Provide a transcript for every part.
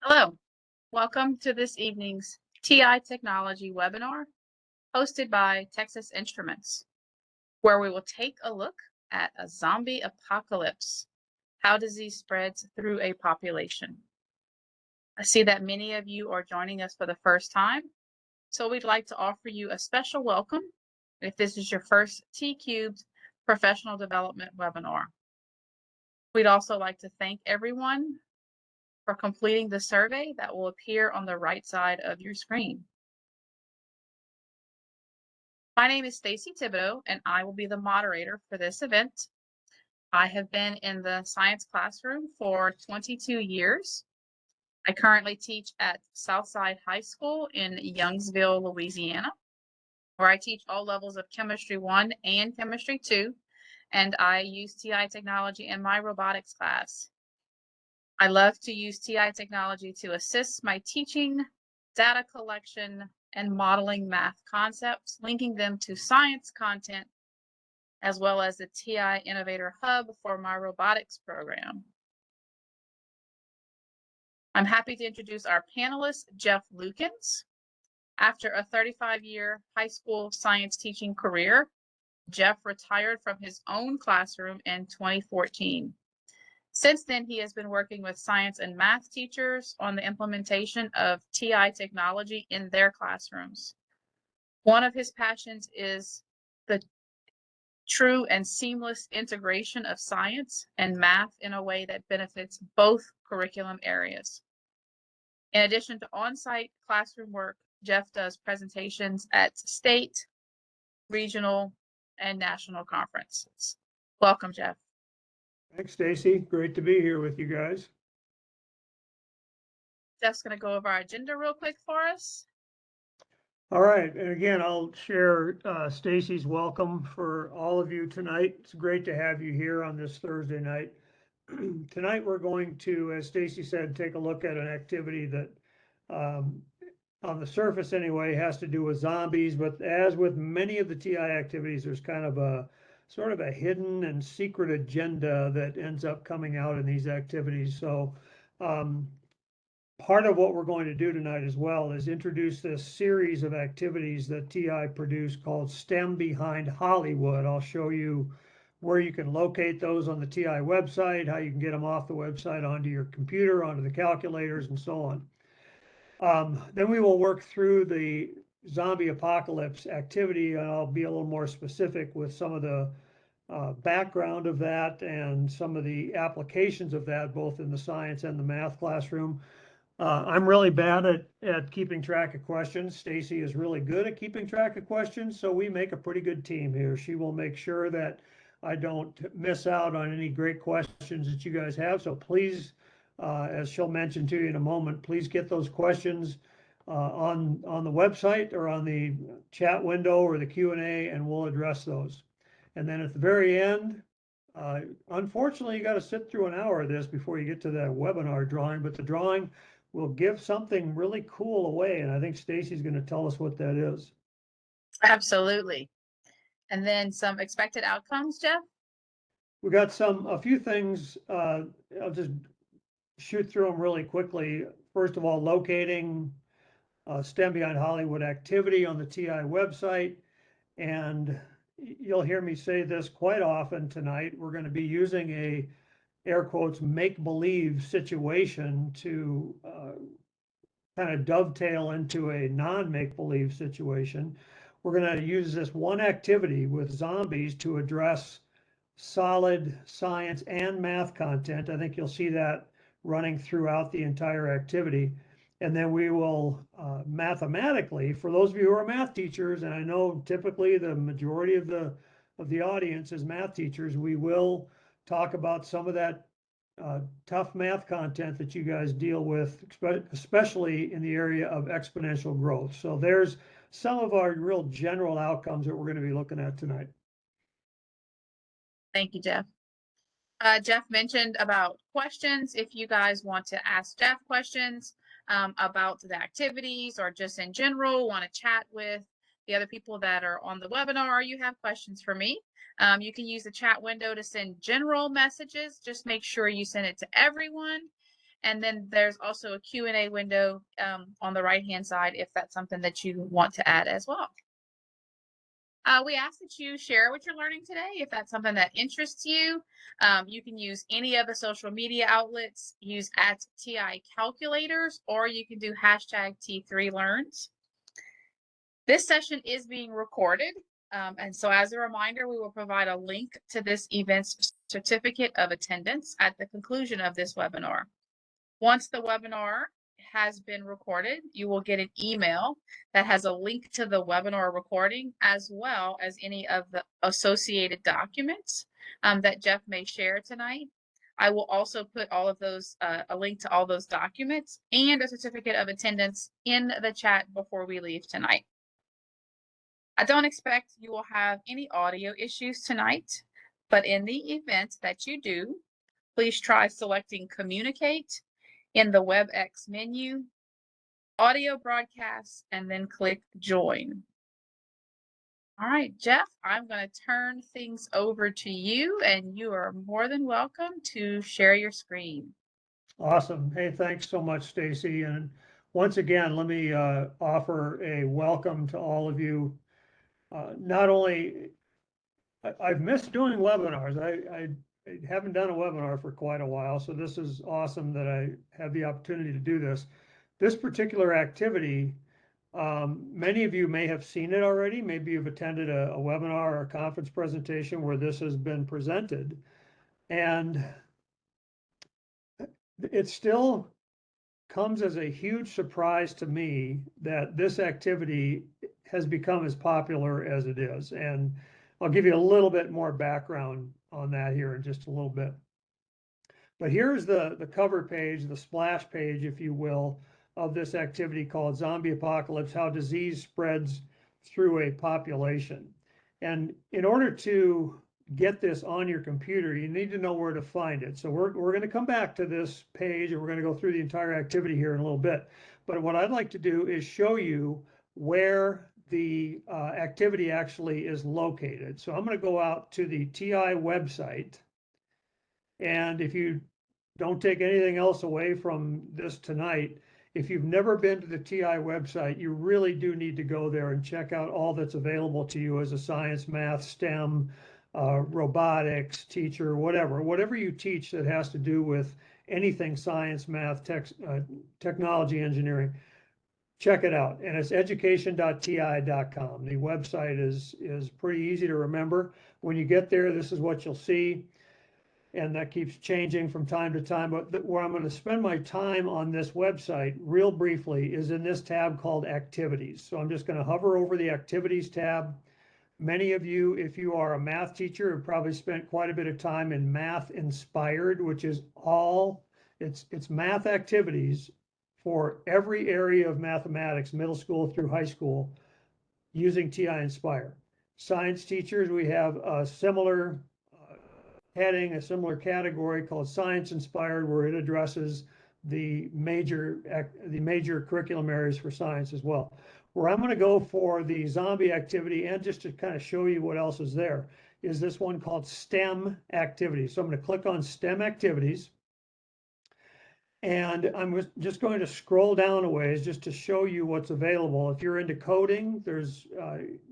Hello, welcome to this evening's TI Technology webinar hosted by Texas Instruments, where we will take a look at a zombie apocalypse, how disease spreads through a population. I see that many of you are joining us for the first time, so we'd like to offer you a special welcome if this is your first T-Cubed professional development webinar. We'd also like to thank everyone for completing the survey that will appear on the right side of your screen. My name is Stacy Thibodeau, and I will be the moderator for this event. I have been in the science classroom for 22 years. I currently teach at Southside High School in Youngsville, Louisiana, where I teach all levels of Chemistry 1 and Chemistry 2, and I use TI technology in my robotics class. I love to use TI technology to assist my teaching, data collection, and modeling math concepts, linking them to science content, as well as the TI Innovator Hub for my robotics program. I'm happy to introduce our panelist, Jeff Lukens. After a 35-year high school science teaching career, Jeff retired from his own classroom in 2014. Since then, he has been working with science and math teachers on the implementation of TI technology in their classrooms. One of his passions is the true and seamless integration of science and math in a way that benefits both curriculum areas. In addition to on-site classroom work, Jeff does presentations at state, regional, and national conferences. Welcome, Jeff. Thanks, Stacy. Great to be here with you guys. Jeff's going to go over our agenda real quick for us. All right, and again, I'll share Stacy's welcome for all of you tonight. It's great to have you here on this Thursday night. Tonight, we're going to, as Stacy said, take a look at an activity that, on the surface anyway, has to do with zombies, but as with many of the TI activities, there's kind of a sort of a hidden and secret agenda that ends up coming out in these activities. So part of what we're going to do tonight as well is introduce this series of activities that TI produced called STEM Behind Hollywood. I'll show you where you can locate those on the TI website, how you can get them off the website onto your computer, onto the calculators, and so on. Then we will work through the zombie apocalypse activity, and I'll be a little more specific with some of the background of that and some of the applications of that, both in the science and the math classroom. I'm really bad at keeping track of questions. Stacy is really good at keeping track of questions, so we make a pretty good team here. She will make sure that I don't miss out on any great questions that you guys have. So please, as she'll mention to you in a moment, please get those questions on the website or on the chat window or the Q&A, and we'll address those. And then at the very end, unfortunately, you got to sit through an hour of this before you get to that webinar drawing, but the drawing will give something really cool away, and I think Stacy's going to tell us what that is. Absolutely. And then some expected outcomes, Jeff? We got a few things. I'll just shoot through them really quickly. First of all, locating STEM Behind Hollywood activity on the TI website. And you'll hear me say this quite often tonight. We're going to be using a air quotes make-believe situation to kind of dovetail into a non-make-believe situation. We're going to use this one activity with zombies to address solid science and math content. I think you'll see that running throughout the entire activity. And then we will mathematically, for those of you who are math teachers, and I know typically the majority of the audience is math teachers, we will talk about some of that tough math content that you guys deal with, especially in the area of exponential growth. So there's some of our real general outcomes that we're going to be looking at tonight. Thank you, Jeff. Jeff mentioned about questions. If you guys want to ask Jeff questions about the activities or just in general, want to chat with the other people that are on the webinar, or you have questions for me, you can use the chat window to send general messages. Just make sure you send it to everyone. And then there's also a Q&A window on the right-hand side if that's something that you want to add as well. We ask that you share what you're learning today. If that's something that interests you, you can use any of the social media outlets, use @TI calculators, or you can do hashtag T3Learns. This session is being recorded. And so as a reminder, we will provide a link to this event's certificate of attendance at the conclusion of this webinar. Once the webinar has been recorded, you will get an email that has a link to the webinar recording, as well as any of the associated documents that Jeff may share tonight. I will also put all of those, a link to all those documents and a certificate of attendance in the chat before we leave tonight. I don't expect you will have any audio issues tonight, but in the event that you do, please try selecting Communicate in the WebEx menu, Audio Broadcast, and then click Join. All right, Jeff, I'm going to turn things over to you, and you are more than welcome to share your screen. Awesome. Hey, thanks so much, Stacy. And once again, let me offer a welcome to all of you. Not only, I've missed doing webinars. I haven't done a webinar for quite a while, so this is awesome that I have the opportunity to do this. This particular activity, many of you may have seen it already. Maybe you've attended a webinar or a conference presentation where this has been presented. And it still comes as a huge surprise to me that this activity has become as popular as it is. And I'll give you a little bit more background on that here in just a little bit. But here's the cover page, the splash page, if you will, of this activity called Zombie Apocalypse: How Disease Spreads Through a Population. And in order to get this on your computer, you need to know where to find it. So we're going to come back to this page and we're going to go through the entire activity here in a little bit. But what I'd like to do is show you where the activity actually is located. So I'm going to go out to the TI website. And if you don't take anything else away from this tonight, if you've never been to the TI website, you really do need to go there and check out all that's available to you as a science, math, STEM, robotics teacher, whatever you teach that has to do with anything science, math, technology, engineering. Check it out. And it's education.ti.com. The website is pretty easy to remember. When you get there, this is what you'll see. And that keeps changing from time to time. But where I'm going to spend my time on this website real briefly is in this tab called Activities. So I'm just going to hover over the Activities tab. Many of you, if you are a math teacher, have probably spent quite a bit of time in Math-Inspired, which is it's math activities for every area of mathematics, middle school through high school, using TI-Nspire. Science teachers, we have a similar heading, a similar category called Science-Inspired, where it addresses the major curriculum areas for science as well. Where I'm going to go for the zombie activity, and just to kind of show you what else is there, is this one called STEM activities. So I'm going to click on STEM activities. And I'm just going to scroll down a ways just to show you what's available. If you're into coding, there's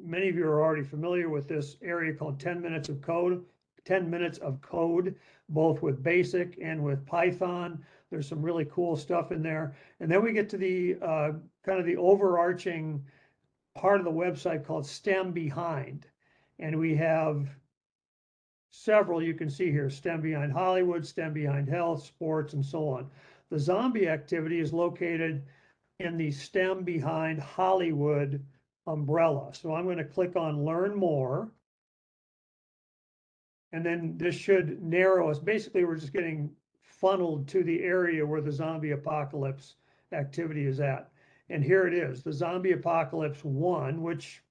many of you are already familiar with this area called 10 minutes of code. 10 minutes of code, both with BASIC and with Python. There's some really cool stuff in there. And then we get to the kind of the overarching part of the website called STEM Behind. And we have several you can see here: STEM Behind Hollywood, STEM Behind Health, Sports, and so on. The zombie activity is located in the STEM Behind Hollywood umbrella. So I'm going to click on Learn More. And then this should narrow us. Basically, we're just getting funneled to the area where the zombie apocalypse activity is at. And here it is, the Zombie Apocalypse 1, which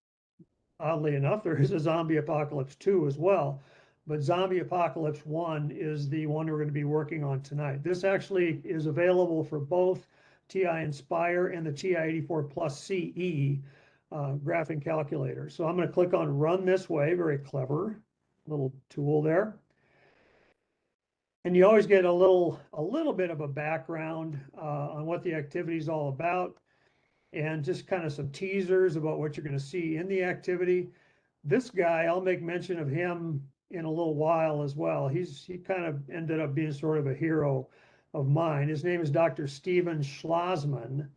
oddly enough, there is a Zombie Apocalypse 2 as well. But Zombie Apocalypse 1 is the one we're going to be working on tonight. This actually is available for both TI-Nspire and the TI-84 Plus CE graphing calculator. So I'm going to click on Run This Way, very clever little tool there. And you always get a little bit of a background on what the activity is all about, and just kind of some teasers about what you're going to see in the activity. This guy, I'll make mention of him in a little while as well. He kind of ended up being sort of a hero of mine. His name is Dr. Steven Schlossman,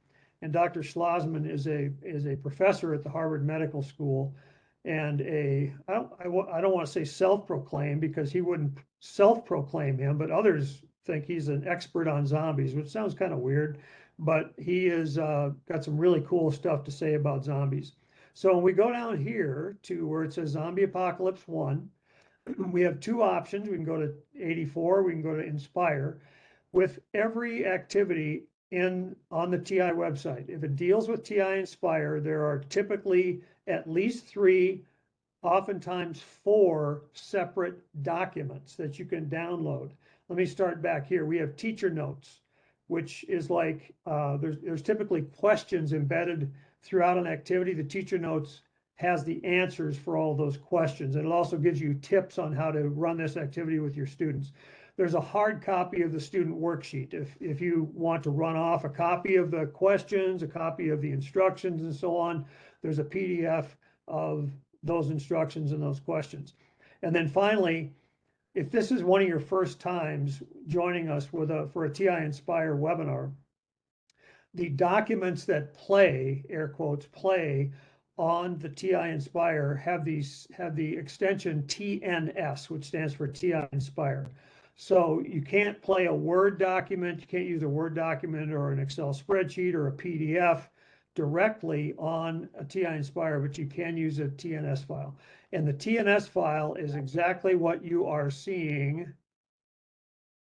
and Dr. Schlossman is a professor at the Harvard Medical School, and I don't want to say self-proclaimed, because he wouldn't self-proclaim him, but others think he's an expert on zombies, which sounds kind of weird, but he is got some really cool stuff to say about zombies. So when we go down here to where it says Zombie Apocalypse 1, we have two options. We can go to 84, we can go to Inspire. With every activity on the TI website, if it deals with TI-Nspire, there are typically at least 3, oftentimes 4 separate documents that you can download. Let me start back here. We have teacher notes, which is like, there's typically questions embedded throughout an activity. The teacher notes has the answers for all those questions. And it also gives you tips on how to run this activity with your students. There's a hard copy of the student worksheet. If you want to run off a copy of the questions, a copy of the instructions and so on, there's a PDF of those instructions and those questions. And then finally, if this is one of your first times joining us for a TI-Nspire webinar, the documents that play, air quotes, play on the TI-Nspire have the extension TNS, which stands for TI-Nspire. So you can't play a Word document, you can't use a Word document or an Excel spreadsheet or a PDF directly on a TI-Nspire, but you can use a TNS file. And the TNS file is exactly what you are seeing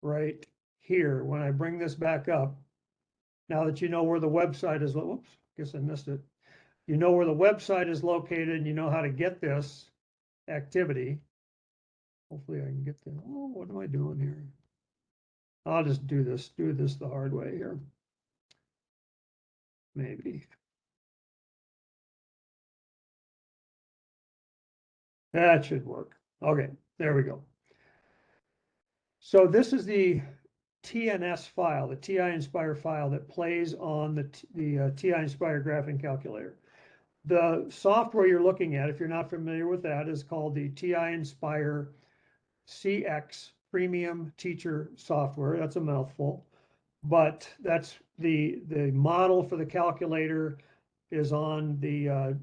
right here. When I bring this back up, now that you know where the website is, whoops, guess I missed it. You know where the website is located, and you know how to get this activity. Hopefully I can get the, oh, what am I doing here? I'll just do this the hard way here. Maybe. That should work. Okay, there we go. So this is the TNS file, the TI-Nspire file that plays on the TI-Nspire graphing calculator. The software you're looking at, if you're not familiar with that, is called the TI-Nspire CX Premium Teacher Software. That's a mouthful, but that's the model for the calculator is on the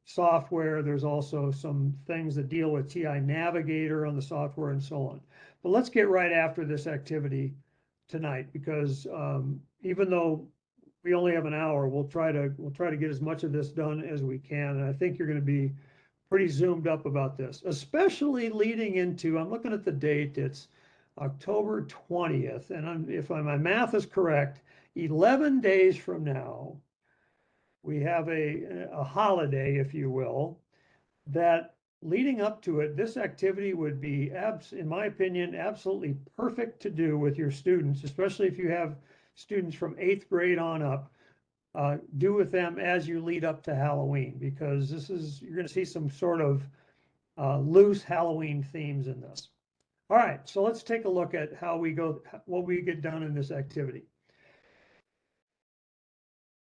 software. There's also some things that deal with TI Navigator on the software and so on. But let's get right after this activity tonight, because even though we only have an hour, we'll try to get as much of this done as we can. And I think you're going to be pretty zoomed up about this, especially leading into, I'm looking at the date, it's October 20th. And if my math is correct, 11 days from now, we have a holiday, if you will, that leading up to it, this activity would be, in my opinion, absolutely perfect to do with your students, especially if you have students from 8th grade on up. Do with them as you lead up to Halloween, because you're going to see some sort of loose Halloween themes in this. All right, so let's take a look at what we get done in this activity.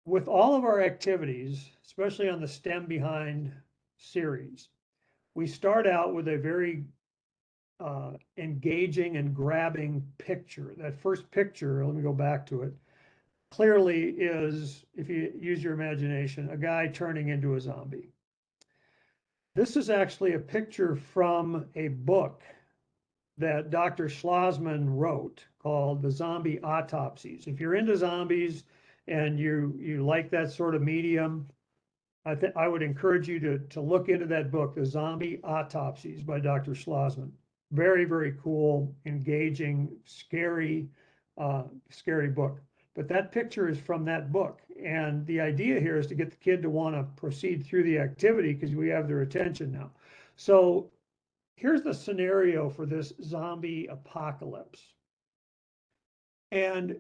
With all of our activities, especially on the STEM Behind series, we start out with a very engaging and grabbing picture. That first picture, let me go back to it, clearly is, if you use your imagination, a guy turning into a zombie. This is actually a picture from a book that Dr. Schlossman wrote called The Zombie Autopsies. If you're into zombies and you like that sort of medium, I would encourage you to look into that book, The Zombie Autopsies by Dr. Schlossman. Very, very cool, engaging, scary book. But that picture is from that book. And the idea here is to get the kid to want to proceed through the activity because we have their attention now. So here's the scenario for this zombie apocalypse. And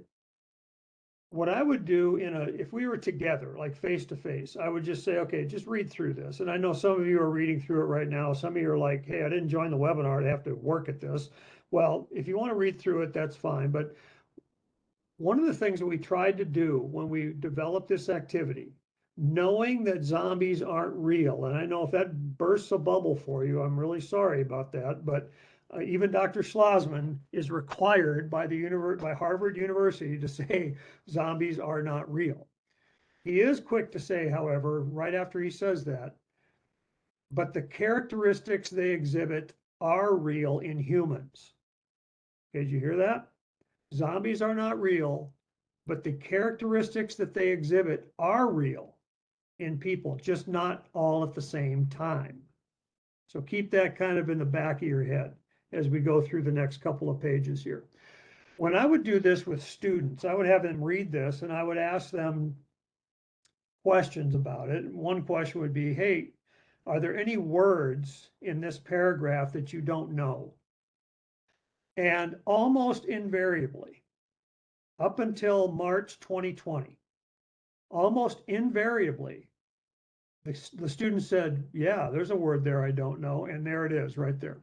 what I would do if we were together, like face to face, I would just say, okay, just read through this. And I know some of you are reading through it right now. Some of you are like, hey, I didn't join the webinar to have to work at this. Well, if you want to read through it, that's fine. But one of the things that we tried to do when we developed this activity, knowing that zombies aren't real, and I know if that bursts a bubble for you, I'm really sorry about that, but even Dr. Schlossman is required by by Harvard University to say zombies are not real. He is quick to say, however, right after he says that, but the characteristics they exhibit are real in humans. Did you hear that? Zombies are not real, but the characteristics that they exhibit are real in people, just not all at the same time. So keep that kind of in the back of your head as we go through the next couple of pages here. When I would do this with students, I would have them read this and I would ask them questions about it. One question would be, hey, are there any words in this paragraph that you don't know? And almost invariably, up until March 2020, almost invariably, the student said, yeah, there's a word there I don't know, and there it is right there.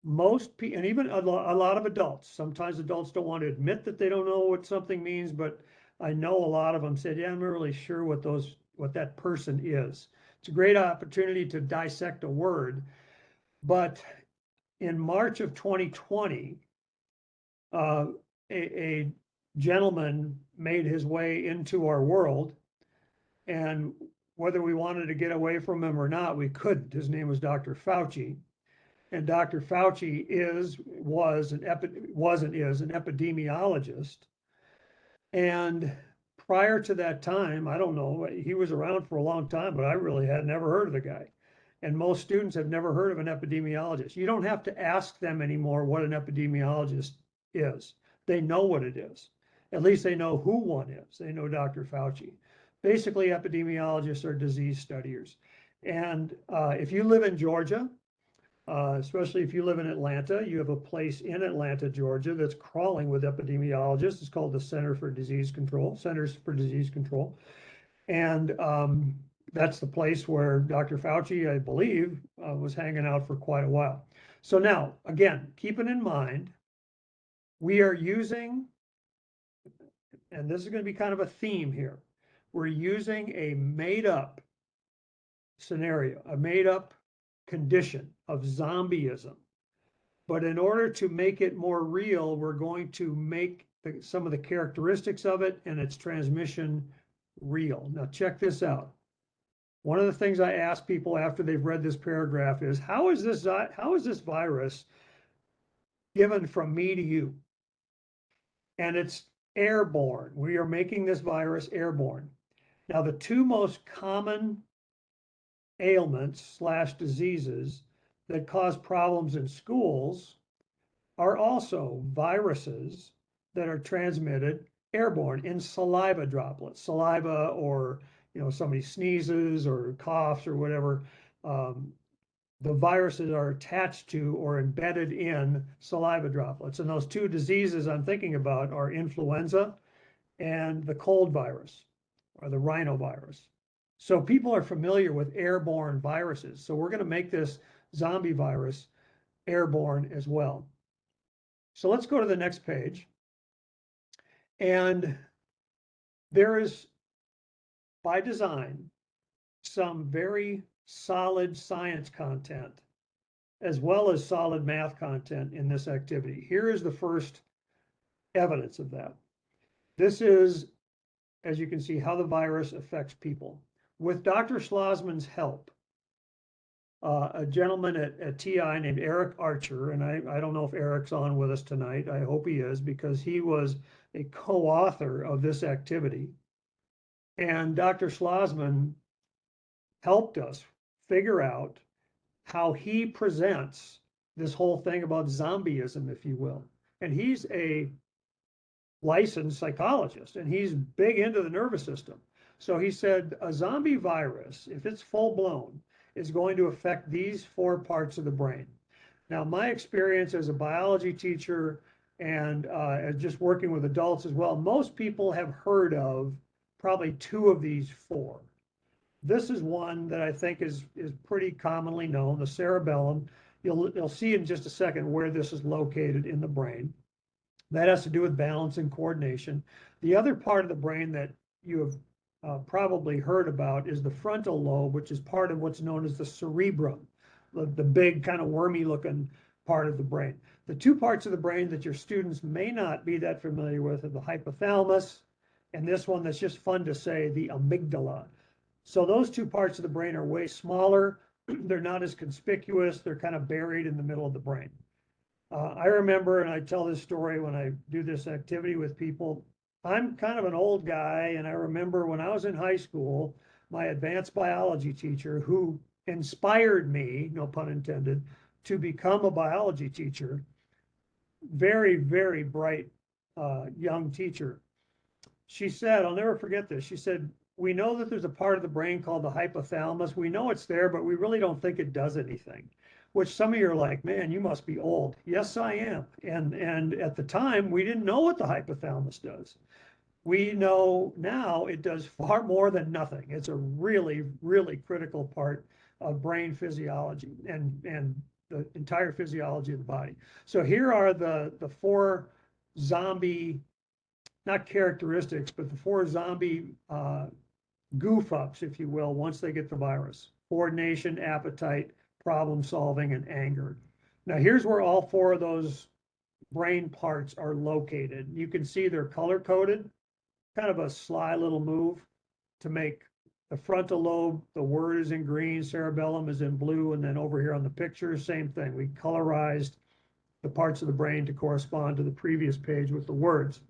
Most people, and even a lot of adults, sometimes adults don't want to admit that they don't know what something means, but I know a lot of them said, yeah, I'm not really sure what that person is. It's a great opportunity to dissect a word, but in March of 2020, a gentleman made his way into our world, and whether we wanted to get away from him or not, we couldn't. His name was Dr. Fauci, and Dr. Fauci was an epidemiologist. And prior to that time, I don't know, he was around for a long time, but I really had never heard of the guy. And most students have never heard of an epidemiologist. You don't have to ask them anymore what an epidemiologist is. They know what it is. At least they know who one is. They know Dr. Fauci. Basically, epidemiologists are disease studiers. And if you live in Georgia, especially if you live in Atlanta, you have a place in Atlanta, Georgia, that's crawling with epidemiologists. It's called the Centers for Disease Control. And that's the place where Dr. Fauci, I believe, was hanging out for quite a while. So now, again, keeping in mind, we are using, and this is going to be kind of a theme here, we're using a made up scenario, a made up condition of zombieism. But in order to make it more real, we're going to make some of the characteristics of it and its transmission real. Now, check this out. One of the things I ask people after they've read this paragraph is, how is this virus given from me to you? And it's airborne. We are making this virus airborne. Now, the two most common ailments / diseases that cause problems in schools are also viruses that are transmitted airborne in saliva droplets, saliva, or somebody sneezes or coughs or whatever. The viruses are attached to or embedded in saliva droplets. And those two diseases I'm thinking about are influenza and the cold virus, or the rhinovirus. So people are familiar with airborne viruses. So we're going to make this zombie virus airborne as well. So let's go to the next page. And there is, by design, some very solid science content, as well as solid math content in this activity. Here is the first evidence of that. This is, as you can see, how the virus affects people. With Dr. Schlossman's help, a gentleman at TI named Eric Archer, and I don't know if Eric's on with us tonight. I hope he is, because he was a co-author of this activity. And Dr. Schlossman helped us figure out how he presents this whole thing about zombieism, if you will. And he's a licensed psychologist, and he's big into the nervous system. So he said a zombie virus, if it's full blown, is going to affect these 4 parts of the brain. Now, my experience as a biology teacher and just working with adults as well, most people have heard of probably 2 of these 4. This is one that I think is pretty commonly known, the cerebellum. You'll see in just a second where this is located in the brain. That has to do with balance and coordination. The other part of the brain that you have probably heard about is the frontal lobe, which is part of what's known as the cerebrum, the big kind of wormy looking part of the brain. The two parts of the brain that your students may not be that familiar with are the hypothalamus, and this one that's just fun to say, the amygdala. So those two parts of the brain are way smaller. They're not as conspicuous. They're kind of buried in the middle of the brain. I remember, and I tell this story when I do this activity with people, I'm kind of an old guy, and I remember when I was in high school, my advanced biology teacher, who inspired me, no pun intended, to become a biology teacher, very, very bright young teacher. She said, I'll never forget this. She said, we know that there's a part of the brain called the hypothalamus. We know it's there, but we really don't think it does anything. Which some of you are like, man, you must be old. Yes, I am. And at the time, we didn't know what the hypothalamus does. We know now it does far more than nothing. It's a really, really critical part of brain physiology and the entire physiology of the body. So here are the four zombie, not characteristics, but the four zombie goof ups, if you will, once they get the virus: coordination, appetite, problem solving, and anger. Now here's where all four of those brain parts are located. You can see they're color coded, kind of a sly little move to make the frontal lobe, the word is in green, cerebellum is in blue, and then over here on the picture, same thing. We colorized the parts of the brain to correspond to the previous page with the words.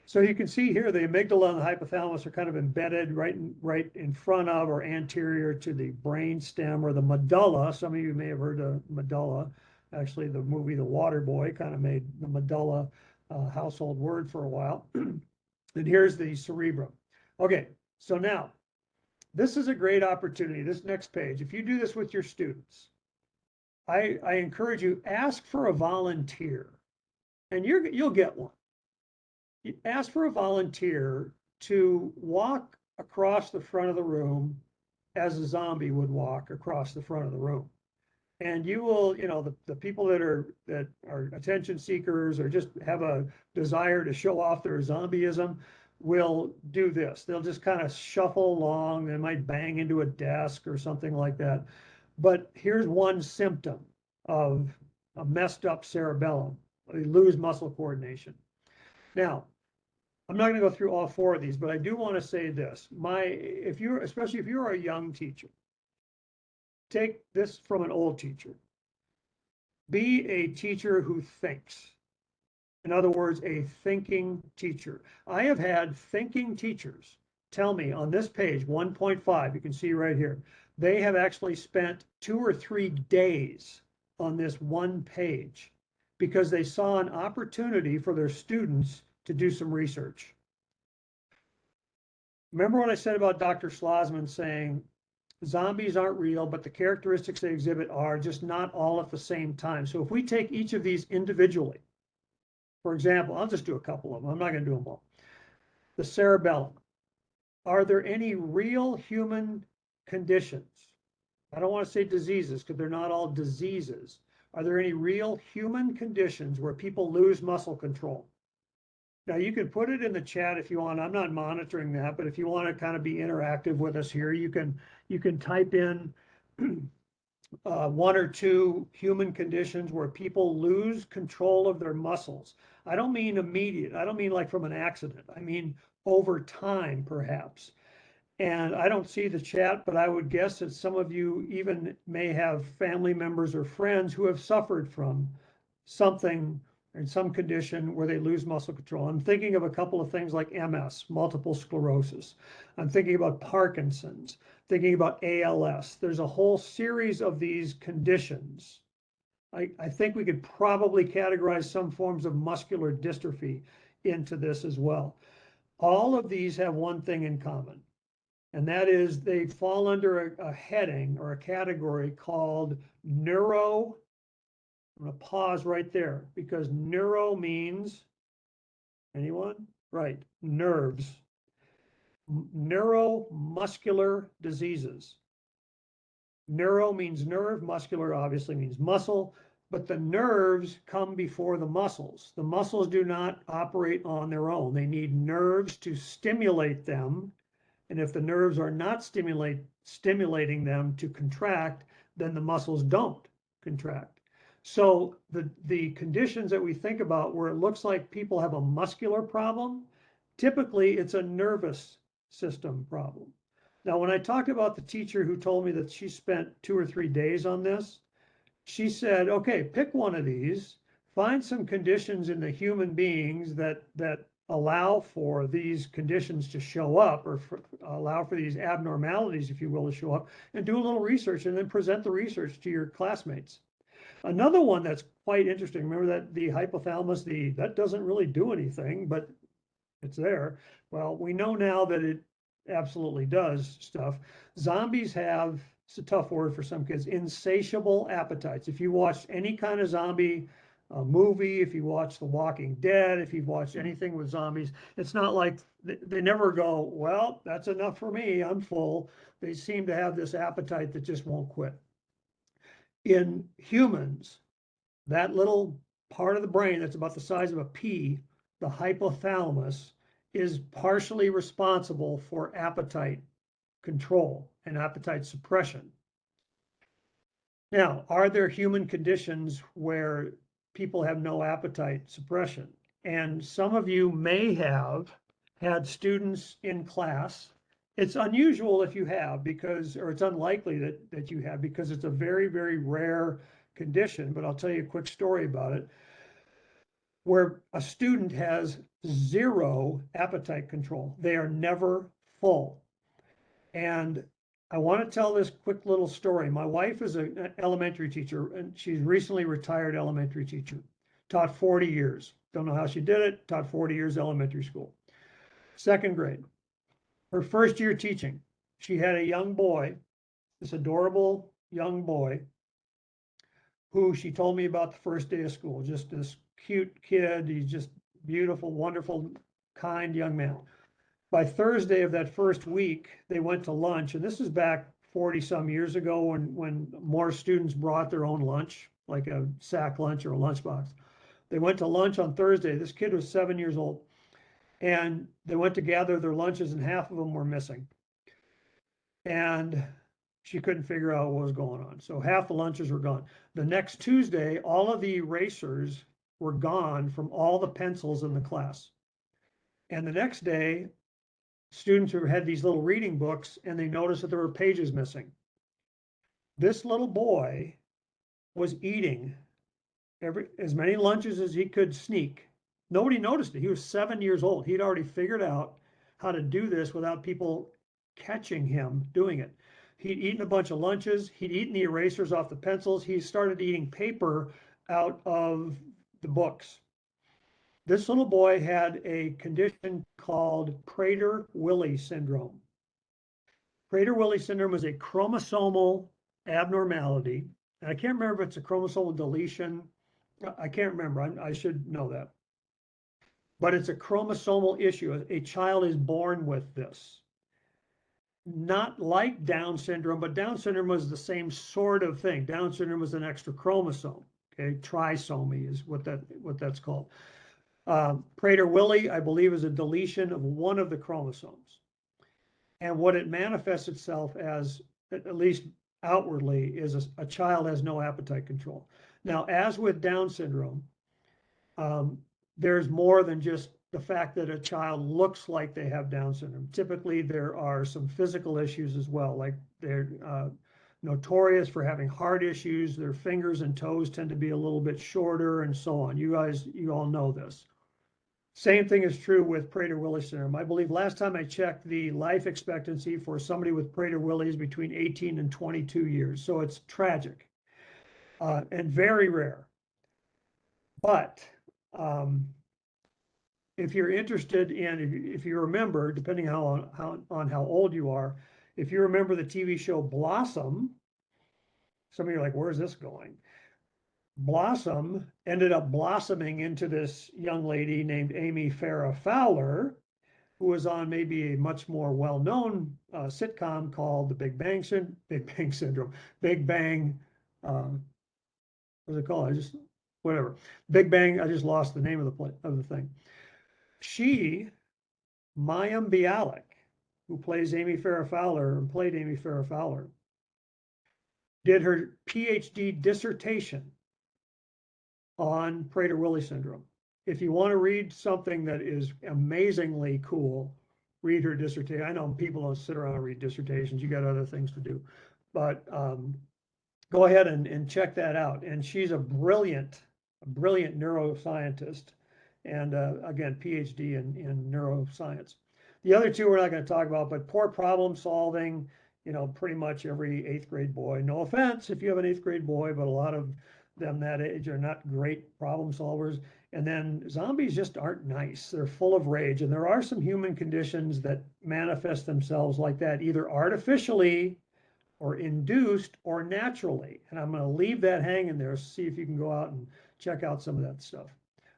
So you can see here the amygdala and the hypothalamus are kind of embedded right in front of or anterior to the brain stem, or the medulla. Some of you may have heard of medulla. Actually, the movie The Water Boy kind of made the medulla household word for a while. And here's the cerebrum. Okay, so now this is a great opportunity. This next page, if you do this with your students, I encourage you, ask for a volunteer, and you'll get one. You ask for a volunteer to walk across the front of the room as a zombie would walk across the front of the room. And you will, the people that are attention seekers or just have a desire to show off their zombieism will do this. They'll just kind of shuffle along. They might bang into a desk or something like that. But here's one symptom of a messed up cerebellum. They lose muscle coordination. Now, I'm not going to go through all four of these, but I do want to say this. Especially if you're a young teacher, take this from an old teacher. Be a teacher who thinks. In other words, a thinking teacher. I have had thinking teachers tell me on this page, 1.5, you can see right here, they have actually spent 2 or 3 days on this one page because they saw an opportunity for their students to do some research. Remember what I said about Dr. Schlossman saying zombies aren't real, but the characteristics they exhibit are, just not all at the same time. So if we take each of these individually, for example, I'll just do a couple of them. I'm not going to do them all. The cerebellum. Are there any real human conditions? I don't want to say diseases because they're not all diseases. Are there any real human conditions where people lose muscle control? Now you can put it in the chat if you want. I'm not monitoring that, but if you want to kind of be interactive with us here, you can type in 1 or 2 human conditions where people lose control of their muscles. I don't mean immediate. I don't mean like from an accident. I mean over time, perhaps. And I don't see the chat, but I would guess that some of you even may have family members or friends who have suffered from something in some condition where they lose muscle control. I'm thinking of a couple of things like MS, multiple sclerosis. I'm thinking about Parkinson's, thinking about ALS. There's a whole series of these conditions. I think we could probably categorize some forms of muscular dystrophy into this as well. All of these have one thing in common, and that is they fall under a heading or a category called neuro. I'm going to pause right there because neuro means, anyone? Right, nerves. Neuromuscular diseases. Neuro means nerve, muscular obviously means muscle, but the nerves come before the muscles. The muscles do not operate on their own. They need nerves to stimulate them. And if the nerves are not stimulating them to contract, then the muscles don't contract. So the conditions that we think about where it looks like people have a muscular problem, typically it's a nervous system problem. Now, when I talked about the teacher who told me that she spent 2 or 3 days on this, she said, okay, pick one of these, find some conditions in the human beings that allow for these conditions to show up, or allow for these abnormalities, if you will, to show up, and do a little research and then present the research to your classmates. Another one that's quite interesting, remember that the hypothalamus, that doesn't really do anything, but it's there. Well, we know now that it absolutely does stuff. Zombies have, it's a tough word for some kids, insatiable appetites. If you watch any kind of zombie movie, if you watch The Walking Dead, if you've watched anything with zombies, it's not like they never go, well, that's enough for me, I'm full. They seem to have this appetite that just won't quit. In humans, that little part of the brain that's about the size of a pea, the hypothalamus, is partially responsible for appetite control and appetite suppression. Now, are there human conditions where people have no appetite suppression? And some of you may have had students in class. It's unusual if you have, because, or it's unlikely that you have, because it's a very, very rare condition, but I'll tell you a quick story about it, where a student has zero appetite control. They are never full. And I want to tell this quick little story. My wife is an elementary teacher, and she's recently retired elementary teacher. Taught 40 years. Don't know how she did it. Taught 40 years elementary school. Second grade. Her first year teaching, she had a young boy, this adorable young boy, who she told me about the first day of school. Just this cute kid. He's just beautiful, wonderful, kind young man. By Thursday of that first week, they went to lunch, and this is back 40 some years ago when more students brought their own lunch, like a sack lunch or a lunchbox. They went to lunch on Thursday. This kid was 7 years old, and they went to gather their lunches, and half of them were missing. And she couldn't figure out what was going on. So half the lunches were gone. The next Tuesday, all of the erasers were gone from all the pencils in the class. And the next day, students who had these little reading books, and they noticed that there were pages missing. This little boy was eating as many lunches as he could sneak. Nobody noticed it. He was 7 years old. He'd already figured out how to do this without people catching him doing it. He'd eaten a bunch of lunches. He'd eaten the erasers off the pencils. He started eating paper out of the books. This little boy had a condition called Prader-Willi syndrome. Prader-Willi syndrome is a chromosomal abnormality. And I can't remember if it's a chromosomal deletion. I can't remember. I should know that. But it's a chromosomal issue. A child is born with this. Not like Down syndrome, but Down syndrome was the same sort of thing. Down syndrome was an extra chromosome. Okay, trisomy is what that's called. Prader-Willi, I believe, is a deletion of one of the chromosomes. And what it manifests itself as, at least outwardly, is a child has no appetite control. Now, as with Down syndrome, there's more than just the fact that a child looks like they have Down syndrome. Typically, there are some physical issues as well, like they're notorious for having heart issues. Their fingers and toes tend to be a little bit shorter and so on. You all know this. Same thing is true with Prader-Willi syndrome. I believe last time I checked, the life expectancy for somebody with Prader-Willi is between 18 and 22 years. So it's tragic and very rare. But if you're interested in, if you remember, depending on how old you are, if you remember the TV show Blossom, some of you are like, where's this going? Blossom ended up blossoming into this young lady named Amy Farrah Fowler, who was on maybe a much more well-known sitcom called The Big Bang Syndrome, Big Bang, what's it called? Whatever. Big Bang, I just lost the name of the thing. She, Mayim Bialik, who plays Amy Farrah Fowler and played Amy Farrah Fowler, did her PhD dissertation on Prader-Willi syndrome. If you want to read something that is amazingly cool, read her dissertation. I know people don't sit around and read dissertations. You got other things to do, but go ahead and check that out. And she's a brilliant neuroscientist, and again, PhD in neuroscience. The other two we're not going to talk about, but poor problem solving. You know, pretty much every 8th grade boy. No offense if you have an 8th grade boy, but a lot of them that age are not great problem solvers. And then zombies just aren't nice. They're full of rage. And there are some human conditions that manifest themselves like that, either artificially or induced or naturally. And I'm going to leave that hanging there, see if you can go out and check out some of that stuff.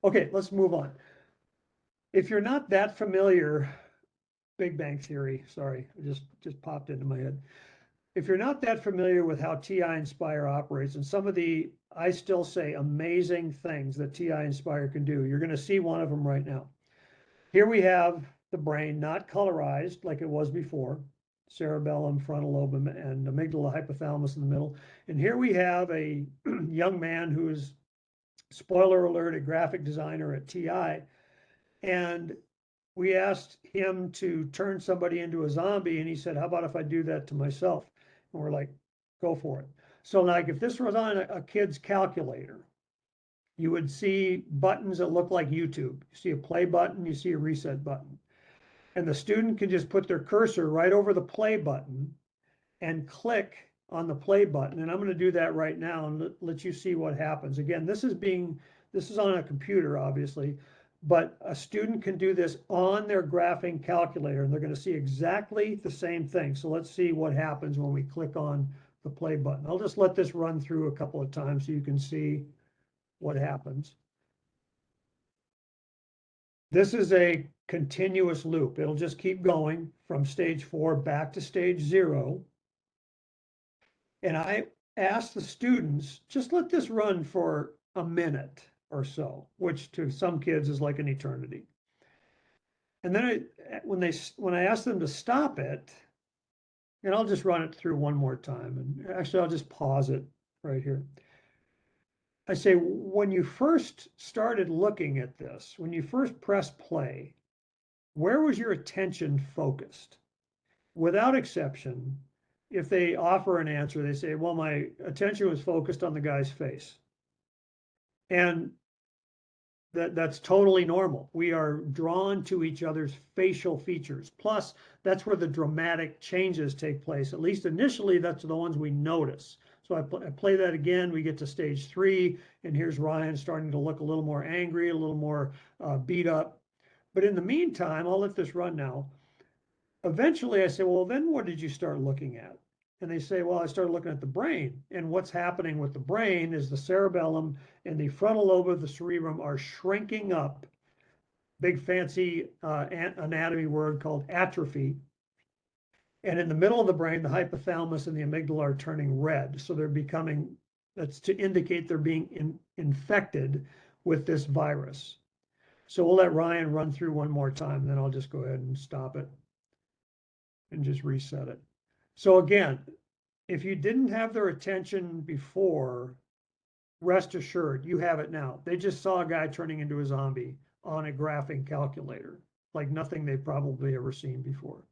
Okay, let's move on. If you're not that familiar, Big Bang Theory, sorry, it just popped into my head. If you're not that familiar with how TI-Nspire operates and some of the, I still say, amazing things that TI-Nspire can do, you're going to see one of them right now. Here we have the brain not colorized like it was before, cerebellum, frontal lobe, and amygdala, hypothalamus in the middle. And here we have a young man who is, spoiler alert, a graphic designer at TI. And we asked him to turn somebody into a zombie, and he said, how about if I do that to myself? And we're like, go for it. So like if this was on a kid's calculator, you would see buttons that look like YouTube. You see a play button, you see a reset button. And the student can just put their cursor right over the play button and click on the play button. And I'm going to do that right now and let you see what happens. Again, this is on a computer, obviously, but a student can do this on their graphing calculator, and they're going to see exactly the same thing. So let's see what happens when we click on the play button. I'll just let this run through a couple of times so you can see what happens. This is a continuous loop. It'll just keep going from stage 4 back to stage 0. And I asked the students, just let this run for a minute or so, which to some kids is like an eternity. And then when I asked them to stop it, and I'll just run it through one more time. And actually, I'll just pause it right here. I say, when you first started looking at this, when you first pressed play, where was your attention focused? Without exception, if they offer an answer, they say, well, my attention was focused on the guy's face. And that's totally normal. We are drawn to each other's facial features. Plus, that's where the dramatic changes take place. At least initially, that's the ones we notice. So I play that again. We get to stage 3, and here's Ryan starting to look a little more angry, a little more beat up. But in the meantime, I'll let this run now. Eventually, I say, well, then what did you start looking at? And they say, well, I started looking at the brain. And what's happening with the brain is the cerebellum and the frontal lobe of the cerebrum are shrinking up. Big fancy anatomy word called atrophy. And in the middle of the brain, the hypothalamus and the amygdala are turning red. So they're becoming, that's to indicate they're being infected with this virus. So we'll let Ryan run through one more time, then I'll just go ahead and stop it and just reset it. So again, if you didn't have their attention before, rest assured, you have it now. They just saw a guy turning into a zombie on a graphing calculator, like nothing they've probably ever seen before.